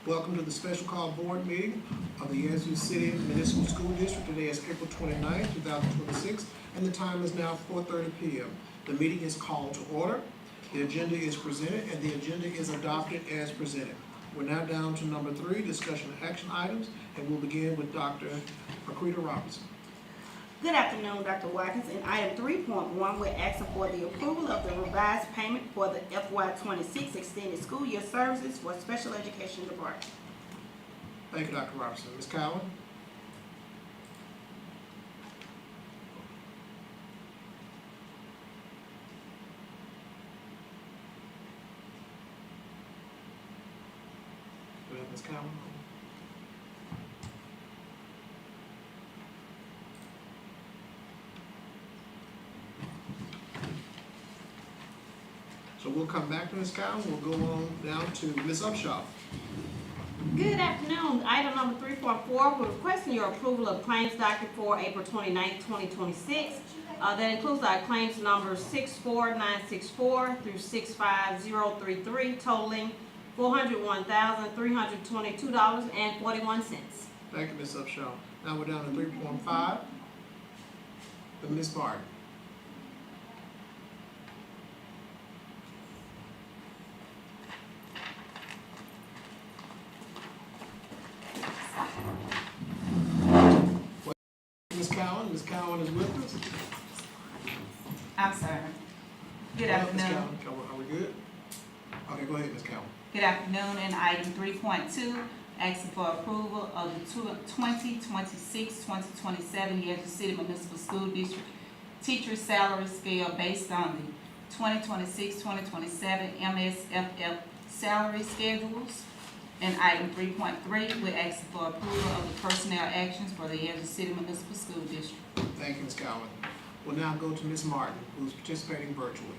Welcome to the special call board meeting of the Yazoo City Municipal School District. Today is April 29, 2026, and the time is now 4:30 p.m. The meeting is called to order. The agenda is presented, and the agenda is adopted as presented. We're now down to number 3, discussion of action items, and we'll begin with Dr. Marquita Robinson. Good afternoon, Dr. Watkins. In item 3.1, we're asking for the approval of the revised payment for the FY26 extended school year services for special education department. Thank you, Dr. Robinson. Ms. Cowan? Do we have Ms. Cowan? So we'll come back to Ms. Cowan. We'll go on down to Ms. Upshaw. Good afternoon. Item number 3.4, we're requesting your approval of claims docket for April 29, 2026. That includes our claims numbers 64964 through 65033, totaling $401,322.41. Thank you, Ms. Upshaw. Now we're down to 3.5. Ms. Barton. Ms. Cowan is with us. I'm sorry. Good Ms. afternoon. Cowan, are we good? Okay, go ahead, Ms. Cowan. Good afternoon. In item 3.2, asking for approval of the 2026-2027 Yazoo City Municipal School District teacher salary scale based on the 2026-2027 MSFF salary schedules. In item 3.3, we're asking for approval of the personnel actions for the Yazoo City Municipal School District. Thank you, Ms. Cowan. We'll now go to Ms. Martin, who's participating virtually.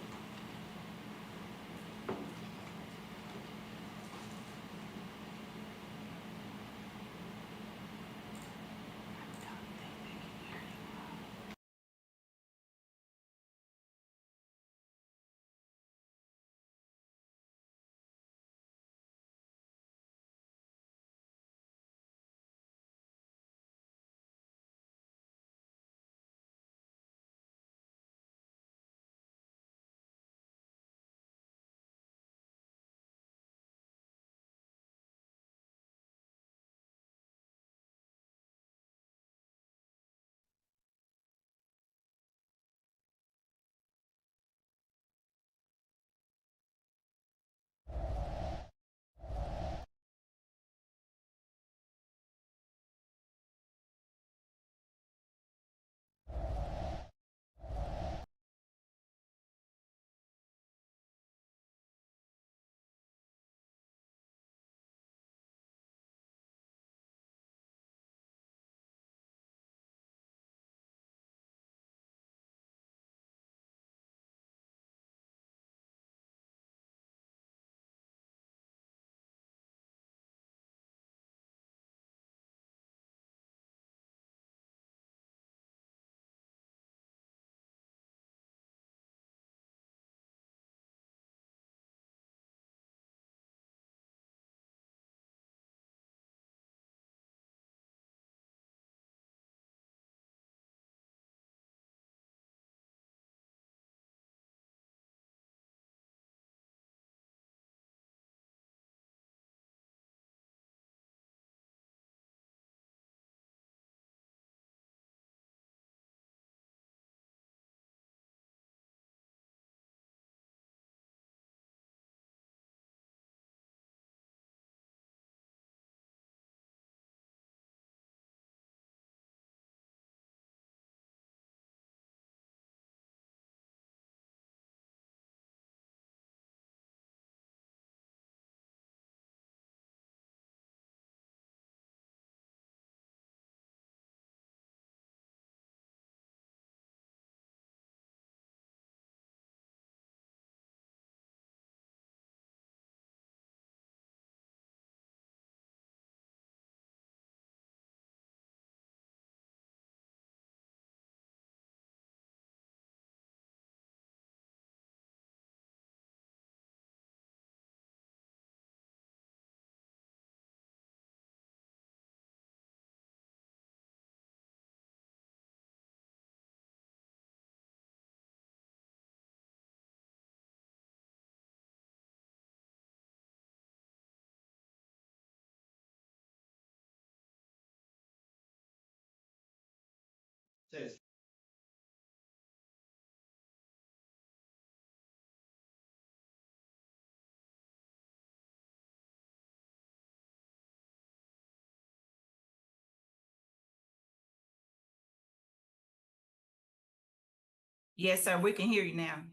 Yes, sir, we can hear you now.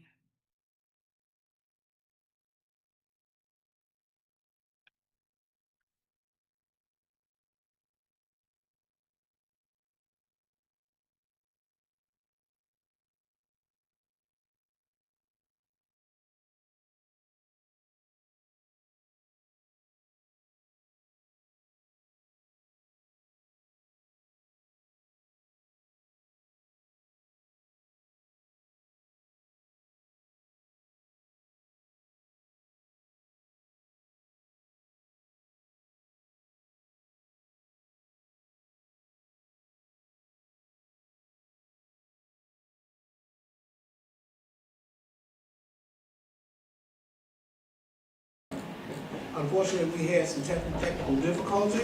Unfortunately, we had some technical difficulty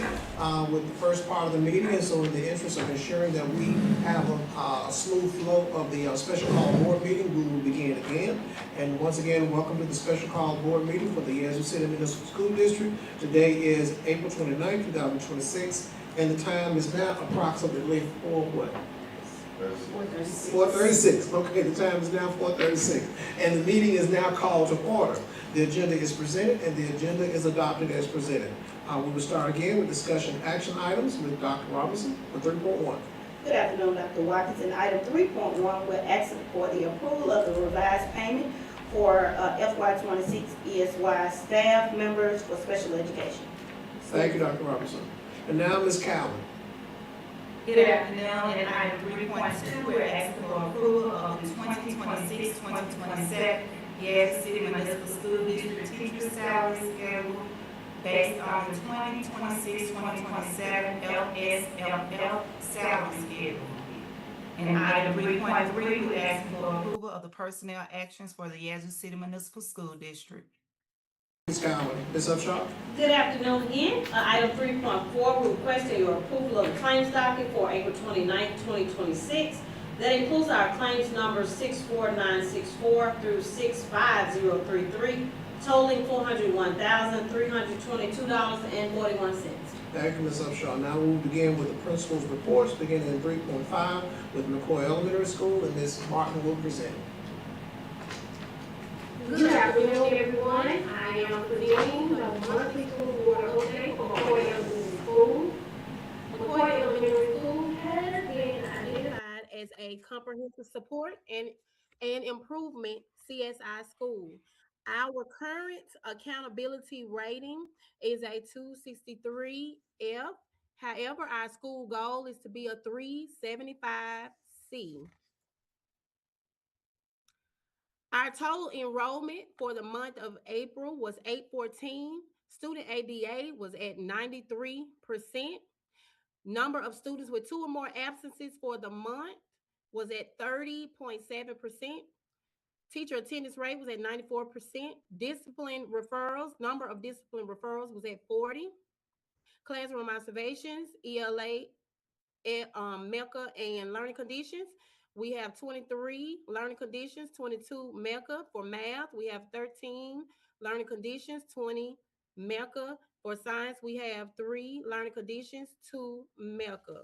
with the first part of the meeting, and so in the interest of ensuring that we have a smooth flow of the special call board meeting, we will begin again. And once again, welcome to the special call board meeting for the Yazoo City Municipal School District. Today is April 29, 2026, and the time is now approximately 4:36. Okay, the time is now 4:36, and the meeting is now called to order. The agenda is presented, and the agenda is adopted as presented. We will start again with discussion action items with Dr. Robinson for 3.1. Good afternoon, Dr. Watkinson. Item 3.1, we're asking for the approval of the revised payment for FY26 ESY staff members for special education. Thank you, Dr. Robinson. And now, Ms. Cowan. Good afternoon, and item 3.2, we're asking for approval of the 2026-2027 Yazoo City Municipal School District teacher salary schedule based on the 2026-2027 LSLF salary schedule. And item 3.3, we're asking for approval of the personnel actions for the Yazoo City Municipal School District. Ms. Cowan. Ms. Upshaw. Good afternoon again. Item 3.4, we're requesting your approval of the claims docket for April 29, 2026. That includes our claims numbers 64964 through 65033, totaling $401,322.41. Thank you, Ms. Upshaw. Now we will begin with the principal's reports, beginning in 3.5 with McCoy Elementary School, and Ms. Martin will present. Good afternoon, everyone. I am presenting the monthly school board update for McCoy Elementary School. McCoy Elementary School has been identified as a comprehensive support and improvement CSI school. Our current accountability rating is a 263F. However, our school goal is to be a 375C. Our total enrollment for the month of April was 814. Student ADA was at 93%. Number of students with 2 or more absences for the month was at 30.7%. Teacher attendance rate was at 94%. Discipline referrals, number of discipline referrals was at 40. Classroom observations, ELA, MECA, and learning conditions. We have 23 learning conditions, 22 MECA for math. We have 13 learning conditions, 20 MECA. For science, we have 3 learning conditions, 2 MECA.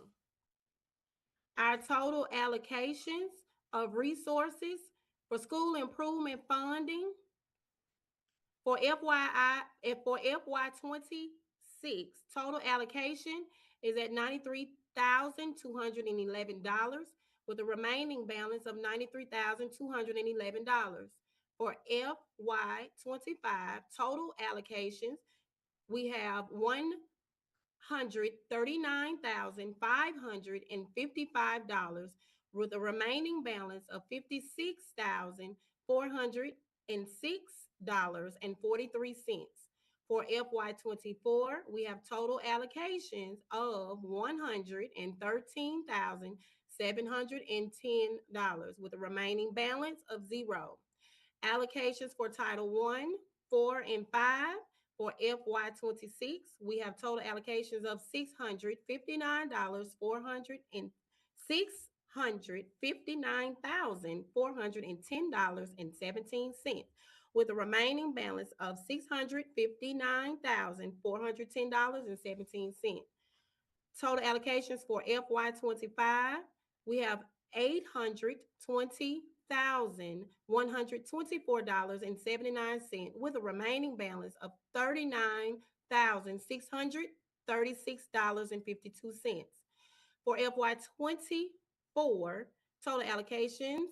Our total allocations of resources for school improvement funding for FY26, total allocation is at $93,211 with a remaining balance of $93,211. For FY25, total allocations, we have $139,555 with a remaining balance of $56,406.43. For FY24, we have total allocations of $113,710 with a remaining balance of $0. Allocations for Title 1, 4, and 5 for FY26, we have total allocations of $659,406 $659,410.17, with a remaining balance of $659,410.17. Total allocations for FY 25, we have $820,124.79, with a remaining balance of $39,636.52. For FY 24, total allocations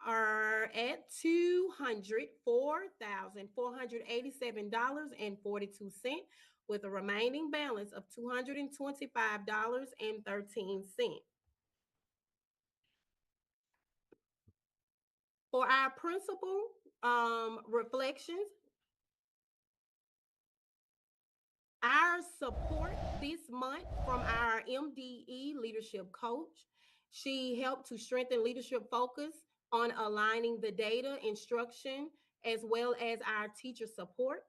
are at $204,487.42, with a remaining balance of $225.13. For our principal reflections, our support this month from our MDE leadership coach. She helped to strengthen leadership focus on aligning the data instruction as well as our teacher support.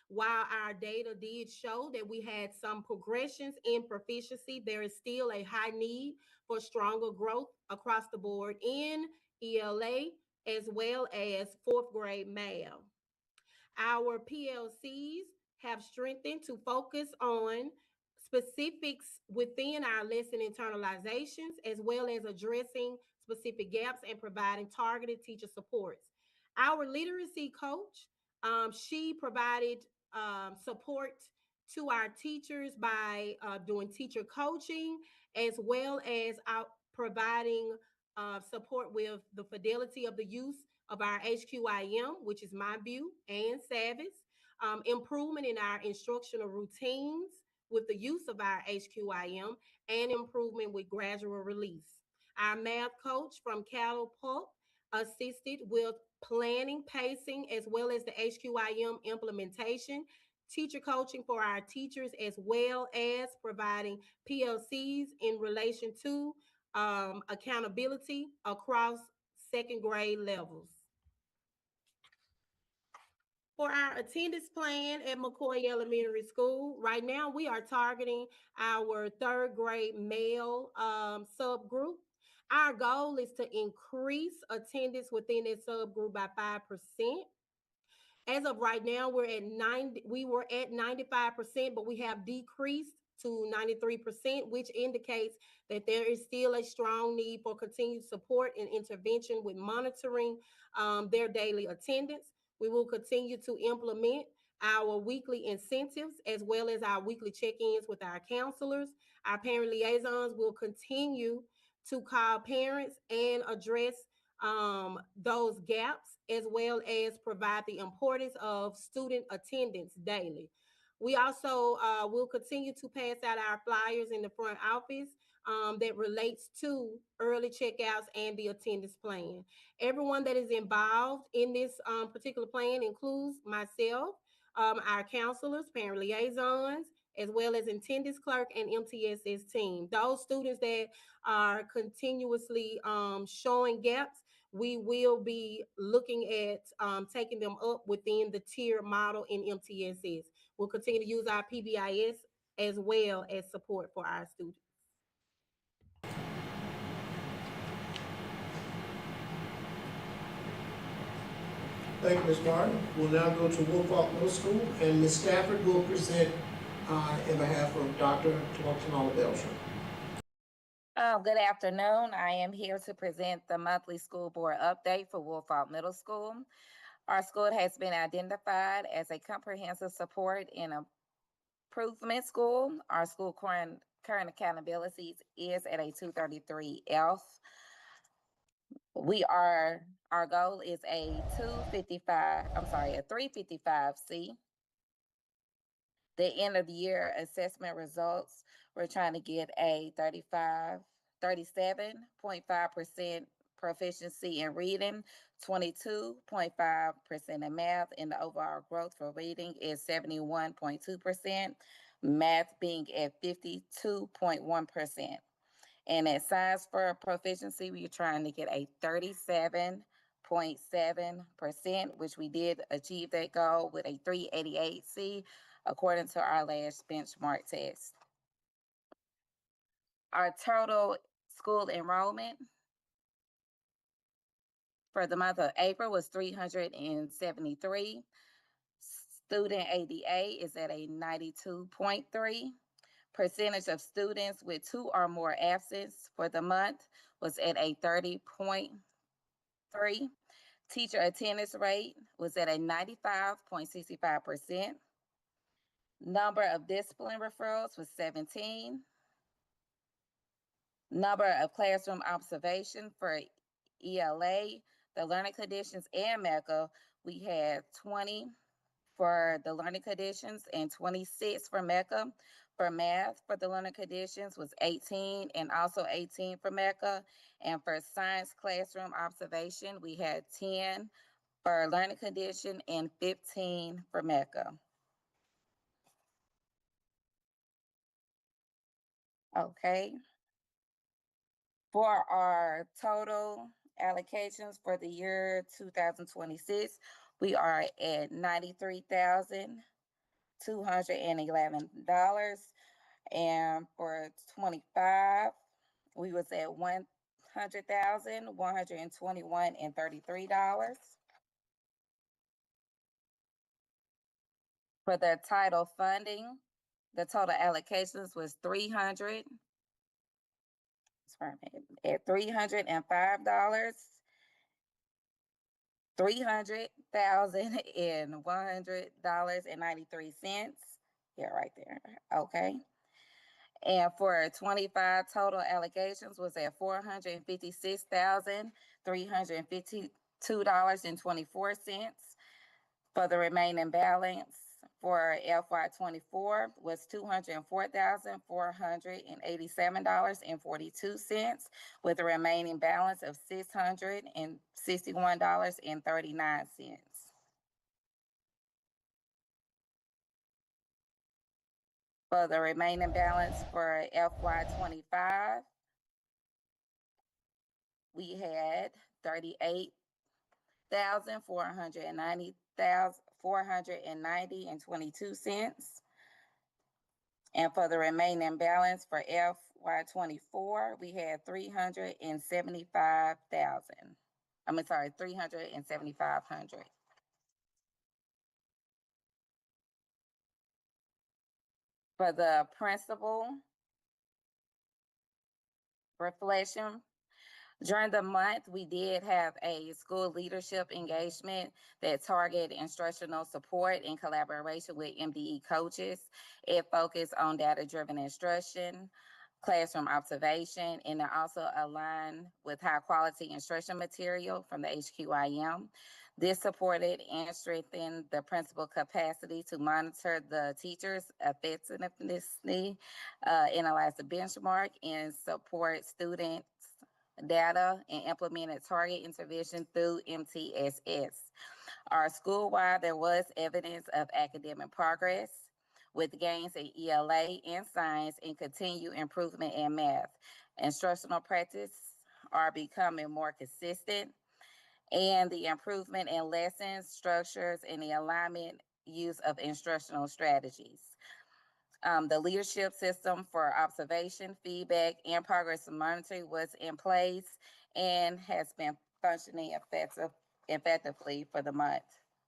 While our data did show that we had some progressions in proficiency, there is still a high need for stronger growth across the board in ELA as well as fourth grade math. Our PLCs have strengthened to focus on specifics within our lesson internalizations, as well as addressing specific gaps and providing targeted teacher supports. Our literacy coach, she provided support to our teachers by doing teacher coaching, as well as providing support with the fidelity of the use of our HQIM, which is MyView and Savvis, improvement in our instructional routines with the use of our HQIM, and improvement with gradual release. Our math coach from Catapult assisted with planning, pacing, as well as the HQIM implementation, teacher coaching for our teachers, as well as providing PLCs in relation to accountability across second grade levels. For our attendance plan at McCoy Elementary School, right now we are targeting our third grade male subgroup. Our goal is to increase attendance within that subgroup by 5%. As of right now, we were at 95%, but we have decreased to 93%, which indicates that there is still a strong need for continued support and intervention with monitoring their daily attendance. We will continue to implement our weekly incentives as well as our weekly check-ins with our counselors. Our parent liaisons will continue to call parents and address those gaps, as well as provide the importance of student attendance daily. We also will continue to pass out our flyers in the front office that relates to early checkouts and the attendance plan. Everyone that is involved in this particular plan includes myself, our counselors, parent liaisons, as well as attendance clerk and MTSS team. Those students that are continuously showing gaps, we will be looking at taking them up within the tier model in MTSS. We'll continue to use our PBIS as well as support for our students. Thank you, Ms. Martin. We'll now go to Woolfolk Middle School, and Ms. Stafford will present in behalf of Dr. Tamala Belcher. Good afternoon. I am here to present the monthly school board update for Woolfolk Middle School. Our school has been identified as a comprehensive support and improvement school. Our school current accountability is at a 233F. Our goal is a 355C. The end of the year assessment results, we're trying to get a 37.5% proficiency in reading, 22.5% in math, and the overall growth for reading is 71.2%, math being at 52.1%. And at science for proficiency, we're trying to get a 37.7%, which we did achieve that goal with a 388C according to our last benchmark test. Our total School enrollment for the month of April was 373. Student ADA is at a 92.3. Percentage of students with 2 or more absence for the month was at a 30.3. Teacher attendance rate was at a 95.65%. Number of discipline referrals was 17. Number of classroom observation for ELA, the learning conditions, and MECA, we had 20 for the learning conditions and 26 for MECA. For math, for the learning conditions was 18 and also 18 for MECA. And for science classroom observation, we had 10 for learning condition and 15 for MECA. Okay. For our total allocations for the year 2026, we are at $93,211. And for 25, we was at $100,121.33. For the title funding, the total allocations was $305. $300,100.93. Yeah, right there. Okay. And for 25, total allocations was at $456,352.24. For the remaining balance for FY 24 was $204,487.42, with a remaining balance of $661.39. For the remaining balance for FY 25, we had $38,490.22. And for the remaining balance for FY 24, we had $375,000. For the principal reflection, during the month, we did have a school leadership engagement that targeted instructional support in collaboration with MDE coaches. It focused on data-driven instruction, classroom observation, and it also aligned with high-quality instruction material from the HQIM. This supported and strengthened the principal capacity to monitor the teachers' effectiveness, analyze the benchmark, and support students' data, and implemented target intervention through MTSS. Our school-wide, there was evidence of academic progress with gains in ELA and science and continued improvement in math. Instructional practice are becoming more consistent, and the improvement in lessons, structures, and the alignment use of instructional strategies. The leadership system for observation, feedback, and progress monitoring was in place and has been functioning effectively for the month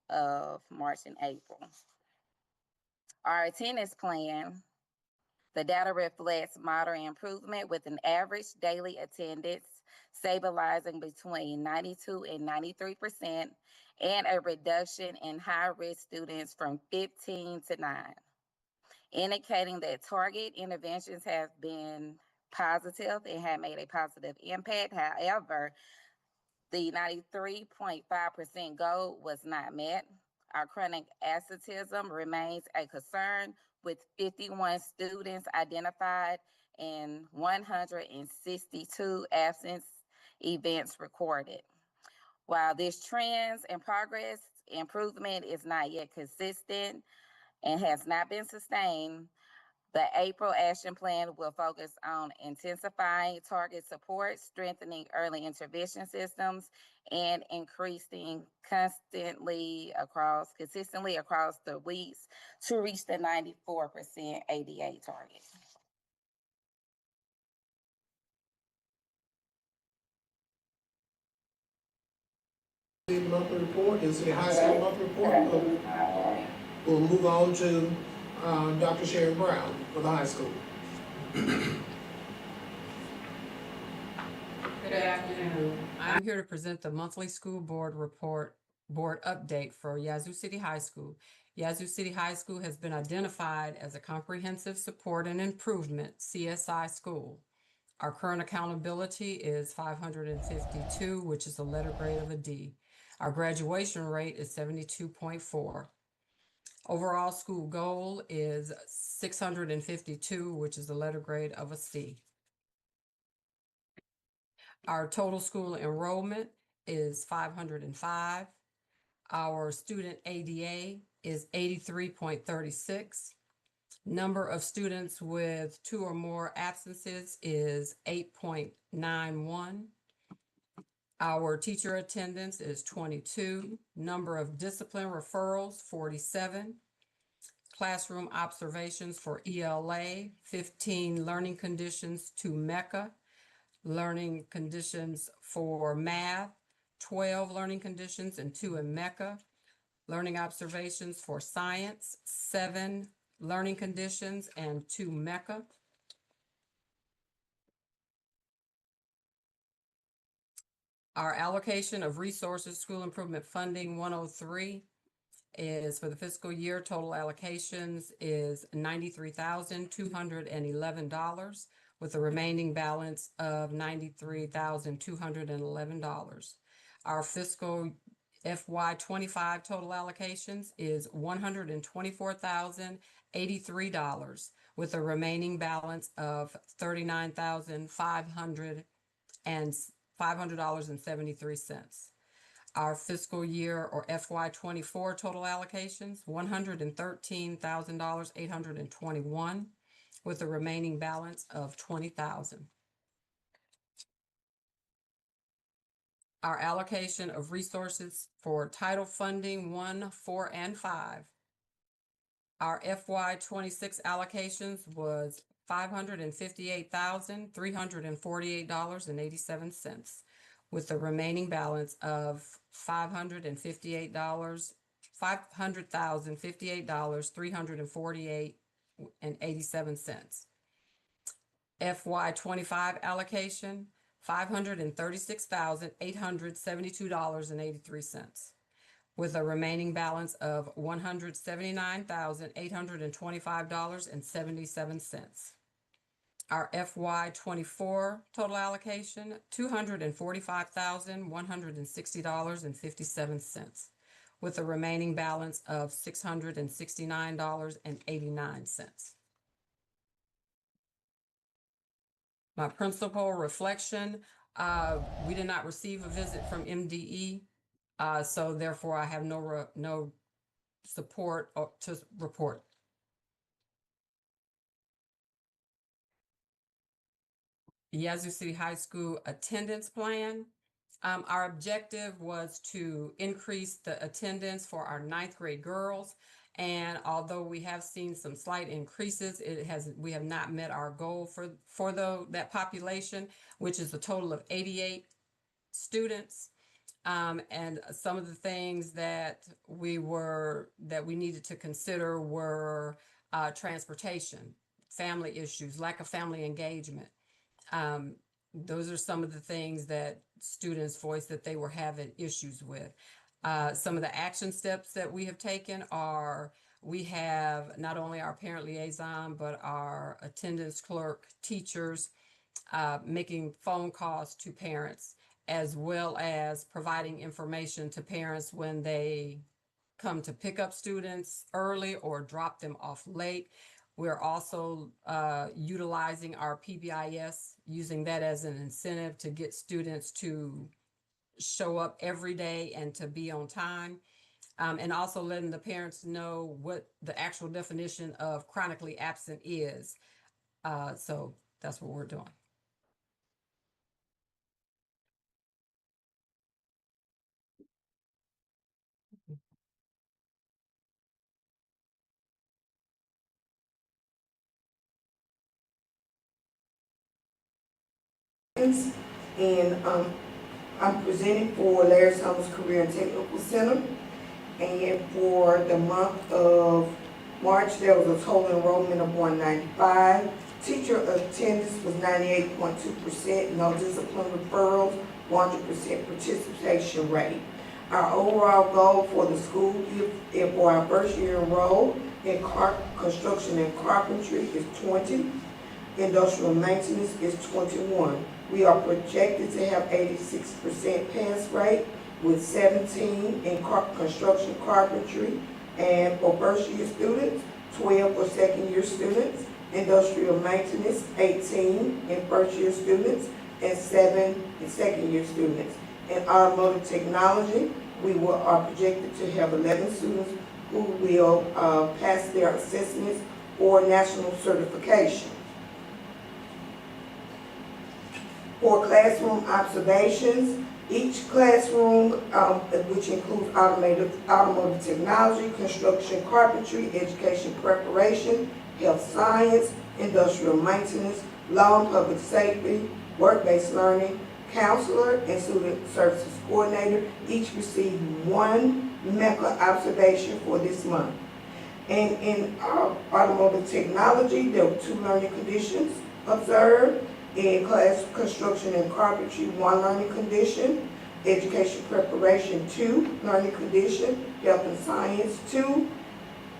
of March and April. Our attendance plan, the data reflects moderate improvement with an average daily attendance stabilizing between 92 and 93%, and a reduction in high-risk students from 15 to 9, indicating that target interventions have been positive and have made a positive impact. However, the 93.5% goal was not met. Our chronic absenteeism remains a concern, with 51 students identified and 162 absence events recorded. While this trends and progress improvement is not yet consistent and has not been sustained, the April action plan will focus on intensifying target support, strengthening early intervention systems, and increasing consistently across the weeks to reach the 94% ADA target. The monthly report, the city high school monthly report. We'll move on to, Dr. Sherry Brown for the high school. Good afternoon. I'm here to present the monthly school board report, board update for Yazoo City High School. Yazoo City High School has been identified as a comprehensive support and improvement CSI school. Our current accountability is 552, which is a letter grade of a D. Our graduation rate is 72.4. Overall school goal is 652, which is a letter grade of a C. Our total school enrollment is 505. Our student ADA is 83.36. Number of students with 2 or more absences is 8.91. Our teacher attendance is 22. Number of discipline referrals, 47. Classroom observations for ELA, 15 learning conditions to MECA. Learning conditions for math, 12 learning conditions and 2 in MECA. Learning observations for science, 7 learning conditions and 2 MECA. Our allocation of resources, school improvement funding 103 is for the fiscal year. Total allocations is $93,211 with a remaining balance of $93,211. Our fiscal FY25 total allocations is $124,083 with a remaining balance of $503.73. Our fiscal year or FY24 total allocations, $113,821 with a remaining balance of $20,000. Our allocation of resources for title funding 1, 4, and 5. Our FY26 allocations was $558,348.87 with a remaining balance of $500,058.348.87. FY25 allocation, $536,872.83 with a remaining balance of $179,825.77. Our FY24 total allocation, $245,160.57 with a remaining balance of $669.89. My principal reflection, we did not receive a visit from MDE, so therefore I have no support to report. Yazoo City High School attendance plan. Our objective was to increase the attendance for our 9th grade girls. And although we have seen some slight increases, we have not met our goal for that population, which is a total of 88 students. And some of the things that we needed to consider were transportation, family issues, lack of family engagement. Those are some of the things that students voiced that they were having issues with. Some of the action steps that we have taken are, we have not only our parent liaison, but our attendance clerk, teachers, making phone calls to parents, as well as providing information to parents when they come to pick up students early or drop them off late. We're also utilizing our PBIS, using that as an incentive to get students to show up every day and to be on time. And also letting the parents know what the actual definition of chronically absent is. So that's what we're doing. And I'm presenting for Larry Summers Career and Technical Center. And for the month of March, there was a total enrollment of 195. Teacher attendance was 98.2%, no discipline referrals, 100% participation rate. Our overall goal for the school year for our first year enrolled in construction and carpentry is 20. Industrial maintenance is 21. We are projected to have 86% pass rate with 17 in construction carpentry, and for first year students, 12 for second year students. Industrial maintenance, 18 in first year students, and 7 in second year students. In automotive technology, we are projected to have 11 students who will pass their assessments or national certification. For classroom observations, each classroom, which includes automotive technology, construction carpentry, education preparation, health science, industrial maintenance, law and public safety, work-based learning, counselor, and student services coordinator, each received 1 MECA observation for this month. And in automotive technology, there were 2 learning conditions observed. In class construction and carpentry, 1 learning condition. Education preparation, 2 learning condition. Health and science, 2.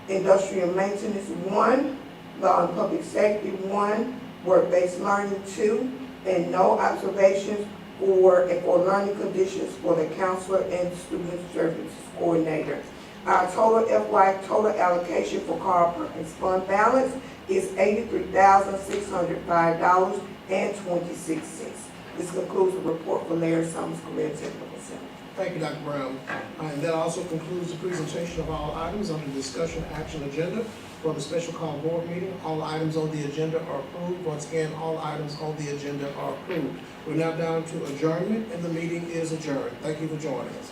Industrial maintenance, 1. Law and public safety, 1. Work-based learning, 2. And no observations for learning conditions for the counselor and student services coordinator. Our total FY total allocation for Carl Perkins Fund balance is $83,605.26. This concludes the report for Larry Summers Career Technical Center. Thank you, Dr. Brown. And that also concludes the presentation of all items on the discussion action agenda for the special call board meeting. All items on the agenda are approved. Once again, all items on the agenda are approved. We're now down to adjournment, and the meeting is adjourned. Thank you for joining us.